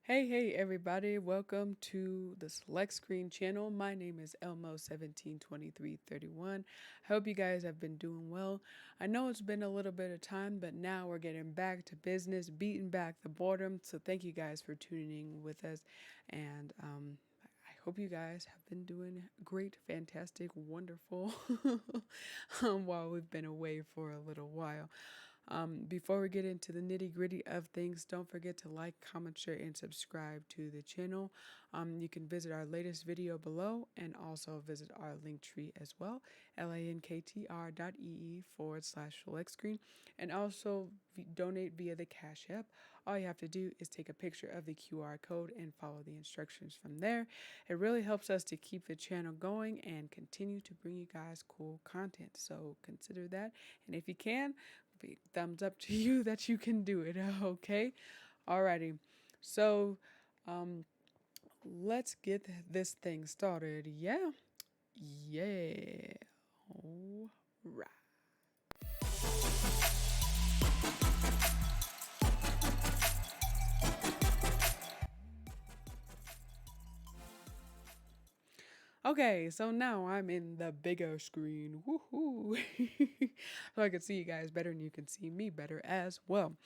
Hey everybody, welcome to the Select Screen channel. My name is Elmo172331. I hope you guys have been doing well. I know it's been a little bit of time, but now we're getting back to business, beating back the boredom. So thank you guys for tuning in with us. And I hope you guys have been doing great, fantastic, wonderful while we've been away for a little while. Before we get into the nitty gritty of things, don't forget to like, comment, share, and subscribe to the channel. You can visit our latest video below and also visit our link tree as well, linktr.ee/select screen, and also donate via the Cash App. All you have to do is take a picture of the QR code and follow the instructions from there. It really helps us to keep the channel going and continue to bring you guys cool content. So consider that. And if you can, big thumbs up to you that you can do it. Okay. Alrighty. So let's get this thing started. Yeah. Yeah. All right. Okay, so now I'm in the bigger screen. Woohoo! So I can see you guys better and you can see me better as well.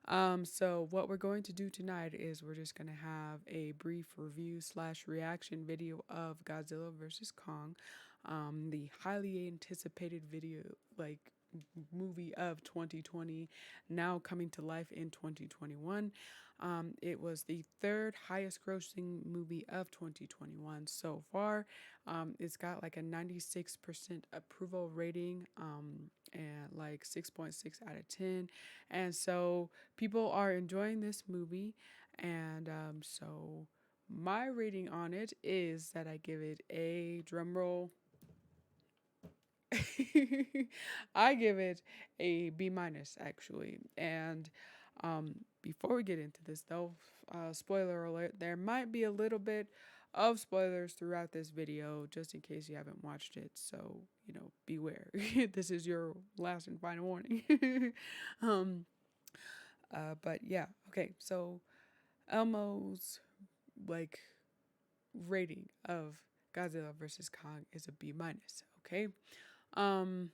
So what we're going to do tonight is we're just gonna have a brief review slash reaction video of Godzilla versus Kong, the highly anticipated video movie of 2020, now coming to life in 2021. It was the third highest grossing movie of 2021 so far. It's got like a 96% approval rating, and like 6.6 out of 10. And so people are enjoying this movie. And so my rating on it is that I give it a drum roll. I give it a B minus actually. And before we get into this though, spoiler alert, there might be a little bit of spoilers throughout this video just in case you haven't watched it. So, beware. This is your last and final warning. But yeah, okay. So Elmo's like rating of Godzilla versus Kong is a B minus, okay? Um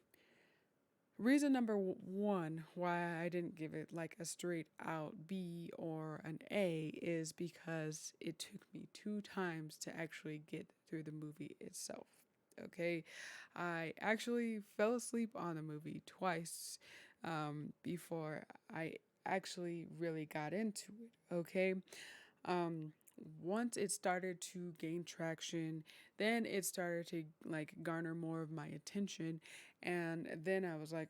Reason number one why I didn't give it like a straight out B or an A is because it took me 2 times to actually get through the movie itself. Okay, I actually fell asleep on the movie twice before I actually really got into it. Okay, um, once it started to gain traction, then it started to like garner more of my attention, and then I was like,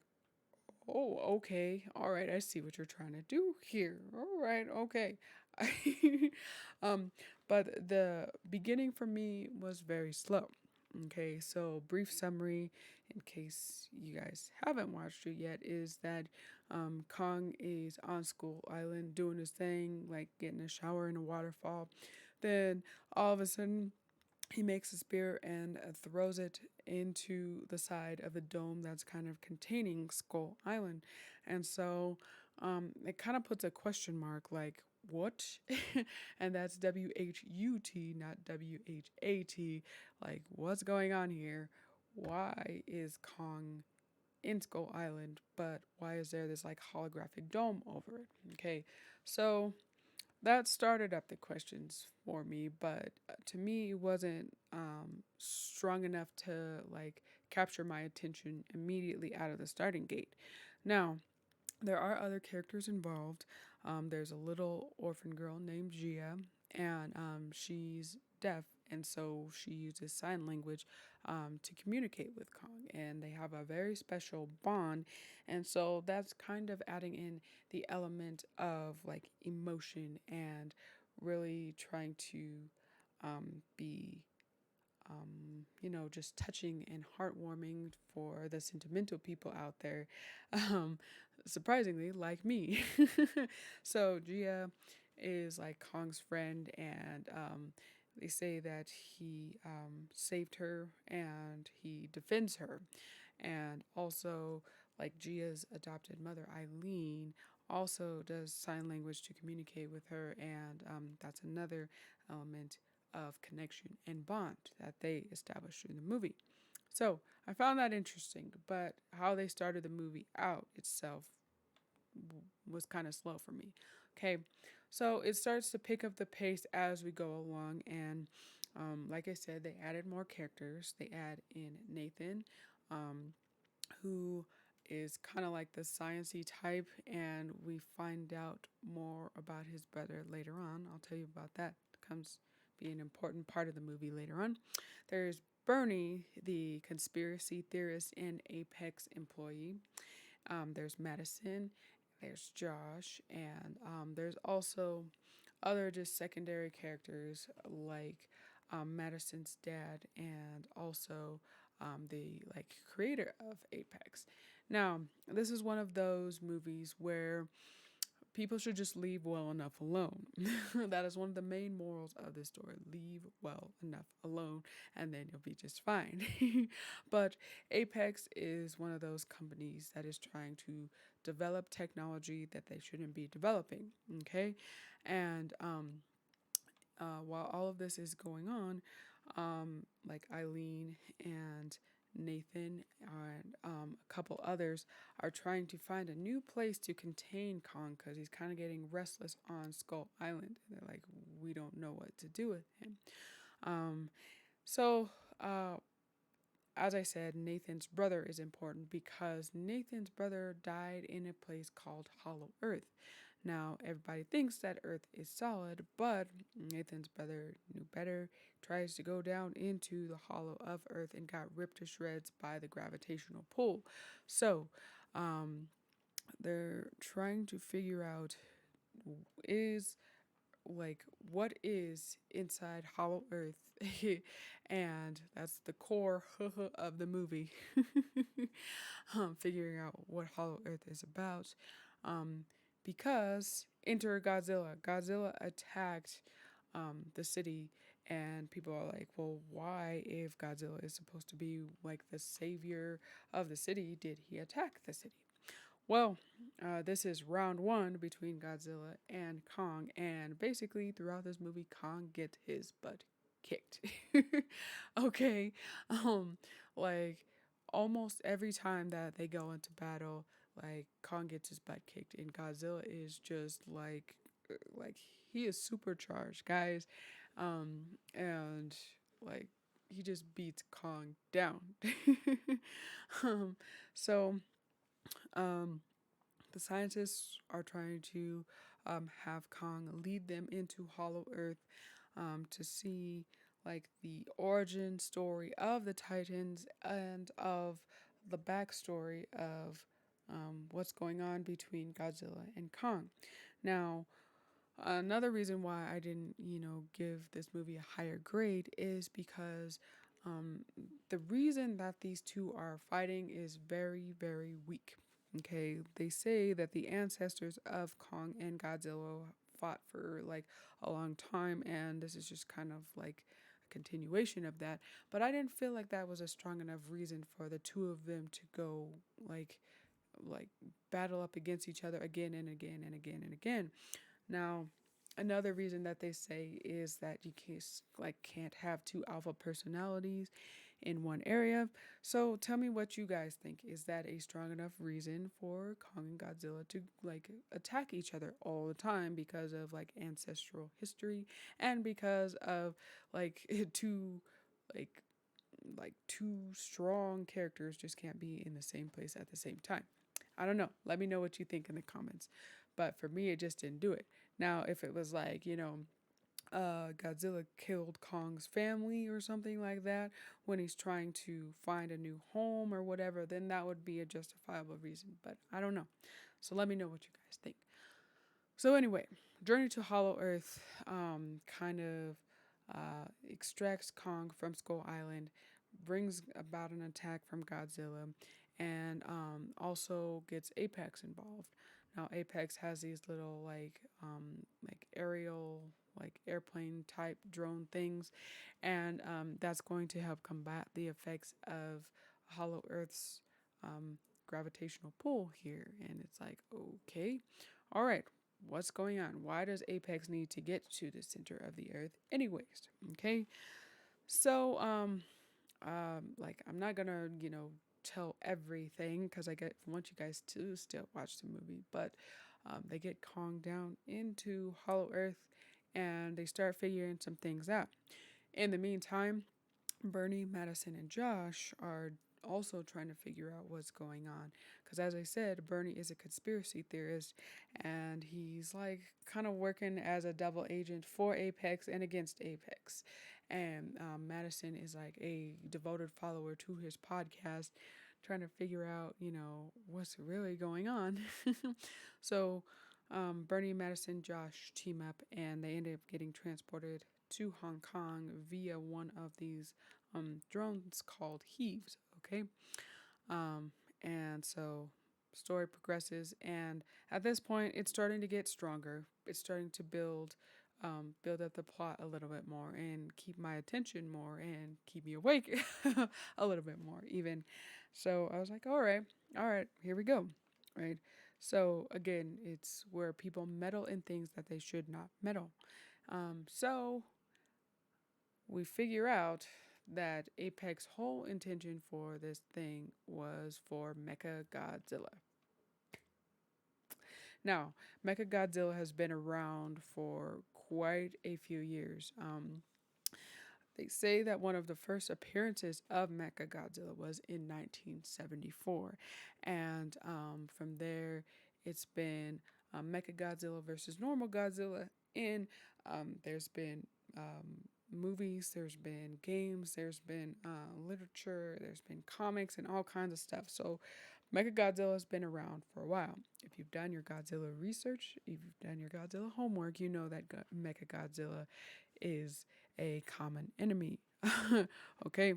oh, okay, all right, I see what you're trying to do here. All right, okay. um, but the beginning for me was very slow. Okay, so brief summary, in case you guys haven't watched it yet, is that Kong is on Skull Island doing his thing, like getting a shower in a waterfall. Then all of a sudden, he makes a spear and throws it into the side of the dome that's kind of containing Skull Island. And so it kind of puts a question mark like, what? And that's WHUT, not WHAT. Like, what's going on here? Why is Kong in Skull Island, but why is there this like holographic dome over it? Okay, so that started up the questions for me, but to me, it wasn't strong enough to like capture my attention immediately out of the starting gate. Now, there are other characters involved. There's a little orphan girl named Gia, and she's deaf, and so she uses sign language to communicate with Kong, and they have a very special bond, and so that's kind of adding in the element of like emotion and really trying to be just touching and heartwarming for the sentimental people out there, um, surprisingly, like me. So Gia is like Kong's friend, and they say that he saved her and he defends her. And also, like Gia's adopted mother, Eileen, also does sign language to communicate with her, and that's another element of connection and bond that they establish in the movie. So I found that interesting, but how they started the movie out itself was kind of slow for me. Okay, so it starts to pick up the pace as we go along, and like I said, they added more characters. They add in Nathan, um, who is kind of like the sciency type, and we find out more about his brother later on. I'll tell you about that. It comes be an important part of the movie later on. There's Bernie, the conspiracy theorist and Apex employee. There's Madison, there's Josh, and there's also other just secondary characters like Madison's dad and also the like creator of Apex. Now, this is one of those movies where people should just leave well enough alone. That is one of the main morals of this story. Leave well enough alone, and then you'll be just fine. But Apex is one of those companies that is trying to develop technology that they shouldn't be developing. Okay. And while all of this is going on, like Eileen and Nathan and a couple others are trying to find a new place to contain Kong because he's kind of getting restless on Skull Island. And they're like, we don't know what to do with him. Um, so, as I said, Nathan's brother is important because Nathan's brother died in a place called Hollow Earth. Now, everybody thinks that Earth is solid, but Nathan's brother knew better, tries to go down into the hollow of Earth and got ripped to shreds by the gravitational pull. So, um, they're trying to figure out is like what is inside Hollow Earth, and that's the core of the movie. Figuring out what Hollow Earth is about, um, because enter Godzilla. Godzilla attacked the city, and people are like, well, why, if Godzilla is supposed to be like the savior of the city, did he attack the city? Well, this is round one between Godzilla and Kong, and basically throughout this movie, Kong gets his butt kicked. Okay, um, like almost every time that they go into battle, like Kong gets his butt kicked, and Godzilla is just like he is supercharged, guys, and like he just beats Kong down. um, so um, the scientists are trying to have Kong lead them into Hollow Earth to see like the origin story of the Titans and of the backstory of what's going on between Godzilla and Kong. Now, another reason why I didn't, give this movie a higher grade is because um, the reason that these two are fighting is very, very weak. Okay, they say that the ancestors of Kong and Godzilla fought for like a long time, and this is just kind of like a continuation of that. But I didn't feel like that was a strong enough reason for the two of them to go like like battle up against each other again and again and again and again. Now, another reason that they say is that you can't have two alpha personalities in one area. So tell me what you guys think. Is that a strong enough reason for Kong and Godzilla to like attack each other all the time because of like ancestral history and because of like like two strong characters just can't be in the same place at the same time? I don't know. Let me know what you think in the comments. But for me, it just didn't do it. Now, if it was like, Godzilla killed Kong's family or something like that when he's trying to find a new home or whatever, then that would be a justifiable reason. But I don't know. So let me know what you guys think. So, anyway, Journey to Hollow Earth kind of extracts Kong from Skull Island, brings about an attack from Godzilla, and also gets Apex involved. Now Apex has these little like aerial like airplane type drone things, and that's going to help combat the effects of Hollow Earth's gravitational pull here. And it's like, okay, all right, what's going on? Why does Apex need to get to the center of the earth, anyways? Okay, so like I'm not gonna tell everything because I get want you guys to still watch the movie, but they get Kong down into Hollow Earth and they start figuring some things out. In the meantime, Bernie, Madison, and Josh are also trying to figure out what's going on. Because as I said, Bernie is a conspiracy theorist and he's like kind of working as a double agent for Apex and against Apex. And Madison is like a devoted follower to his podcast, trying to figure out, what's really going on. So Bernie, Madison, Josh team up and they end up getting transported to Hong Kong via one of these drones called Heaves. Okay, um, and so story progresses, and at this point, it's starting to get stronger. It's starting to build up the plot a little bit more, and keep my attention more, and keep me awake a little bit more, even. So I was like, all right, here we go, right. So again, it's where people meddle in things that they should not meddle. So we figure out that Apex's whole intention for this thing was for Mecha Godzilla. Now, Mecha Godzilla has been around for quite a few years. They say that one of the first appearances of Mecha Godzilla was in 1974, and from there, it's been Mecha Godzilla versus normal Godzilla. And there's been movies, there's been games, there's been literature, there's been comics, and all kinds of stuff. So Mechagodzilla has been around for a while. If you've done your Godzilla research, if you've done your Godzilla homework, you know that Mechagodzilla is a common enemy. Okay,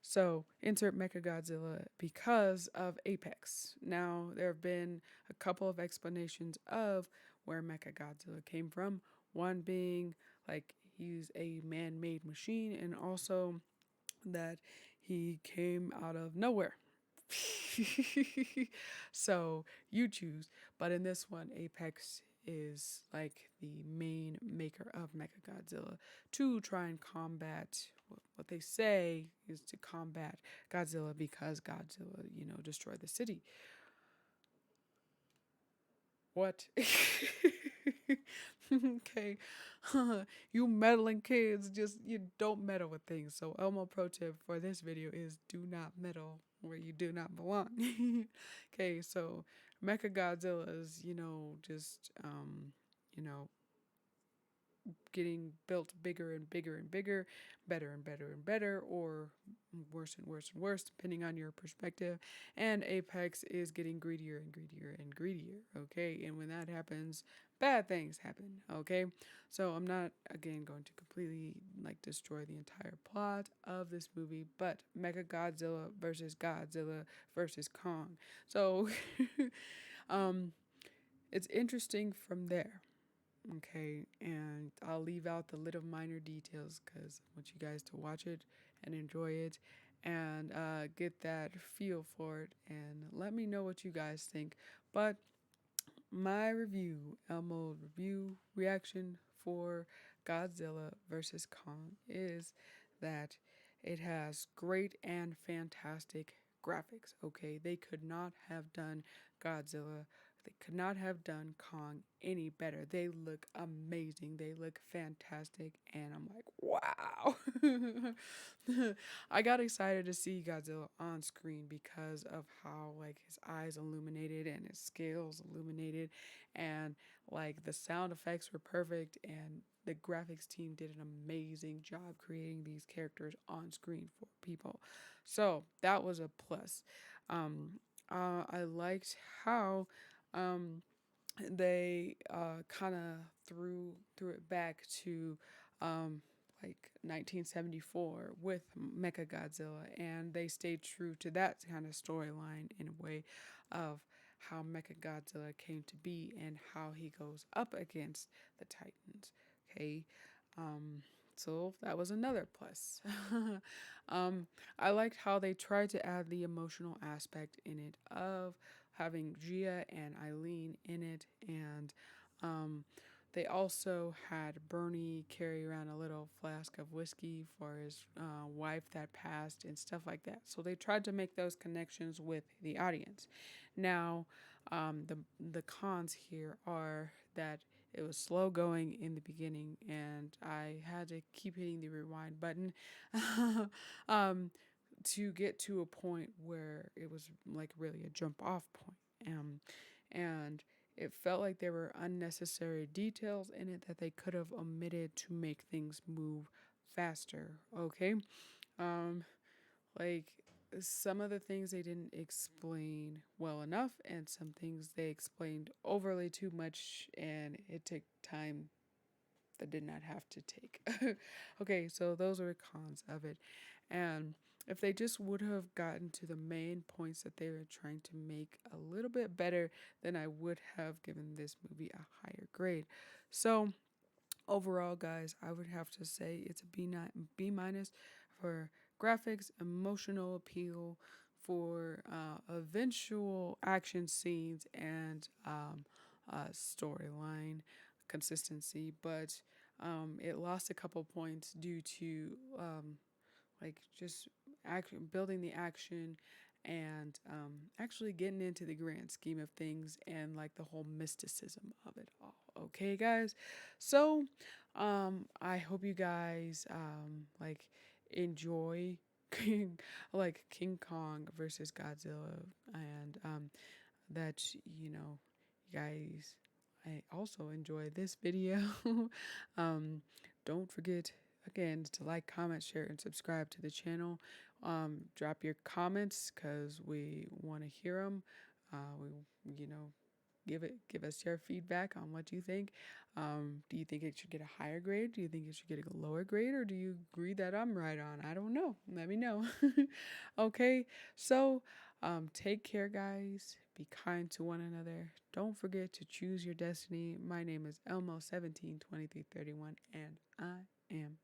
so insert Mechagodzilla because of Apex. Now, there have been a couple of explanations of where Mechagodzilla came from. One being like he's a man made machine, and also that he came out of nowhere. So you choose. But in this one, Apex is like the main maker of Mechagodzilla to try and combat what they say is to combat Godzilla because Godzilla, destroyed the city. What? Okay. You meddling kids, just you don't meddle with things. So Elmo pro tip for this video is do not meddle where you do not belong. Okay, so Mecha Godzilla is, just you know, getting built bigger and bigger and bigger, better and better and better, or worse and worse and worse, depending on your perspective. And Apex is getting greedier and greedier and greedier. Okay, and when that happens, bad things happen. Okay, so I'm not again going to completely like destroy the entire plot of this movie, but Mecha Godzilla versus Kong. So, um, it's interesting from there. Okay, and I'll leave out the little minor details because I want you guys to watch it and enjoy it and get that feel for it and let me know what you guys think. But my review, Elmo review reaction for Godzilla versus Kong is that it has great and fantastic graphics. Okay, they could not have done Godzilla. They could not have done Kong any better. They look amazing. They look fantastic. And I'm like, wow. I got excited to see Godzilla on screen because of how like his eyes illuminated and his scales illuminated and like the sound effects were perfect and the graphics team did an amazing job creating these characters on screen for people. So that was a plus. Um, I liked how um, they kind of threw it back to um, like 1974 with Mecha Godzilla, and they stayed true to that kind of storyline in a way of how Mecha Godzilla came to be and how he goes up against the Titans. Okay, um, so that was another plus. um, I liked how they tried to add the emotional aspect in it of having Gia and Eileen in it, and um, they also had Bernie carry around a little flask of whiskey for his wife that passed and stuff like that. So they tried to make those connections with the audience. Now, the cons here are that it was slow going in the beginning, and I had to keep hitting the rewind button um, to get to a point where it was like really a jump off point. And it felt like there were unnecessary details in it that they could have omitted to make things move faster. Okay. Um, like some of the things they didn't explain well enough, and some things they explained overly too much, and it took time that did not have to take. Okay, so those are the cons of it. And if they just would have gotten to the main points that they were trying to make a little bit better, then I would have given this movie a higher grade. So overall, guys, I would have to say it's a B minus for graphics, emotional appeal, for eventual action scenes, and storyline consistency. But it lost a couple points due to like just building the action and actually getting into the grand scheme of things and like the whole mysticism of it all. Okay, guys. So I hope you guys like enjoy King Kong versus Godzilla, and that you guys, I also enjoy this video. um, don't forget again to like, comment, share, and subscribe to the channel. Drop your comments because we want to hear them. We give us your feedback on what you think. Do you think it should get a higher grade? Do you think it should get a lower grade? Or do you agree that I'm right on? I don't know. Let me know. Okay, so take care, guys. Be kind to one another. Don't forget to choose your destiny. My name is Elmo 172331, and I am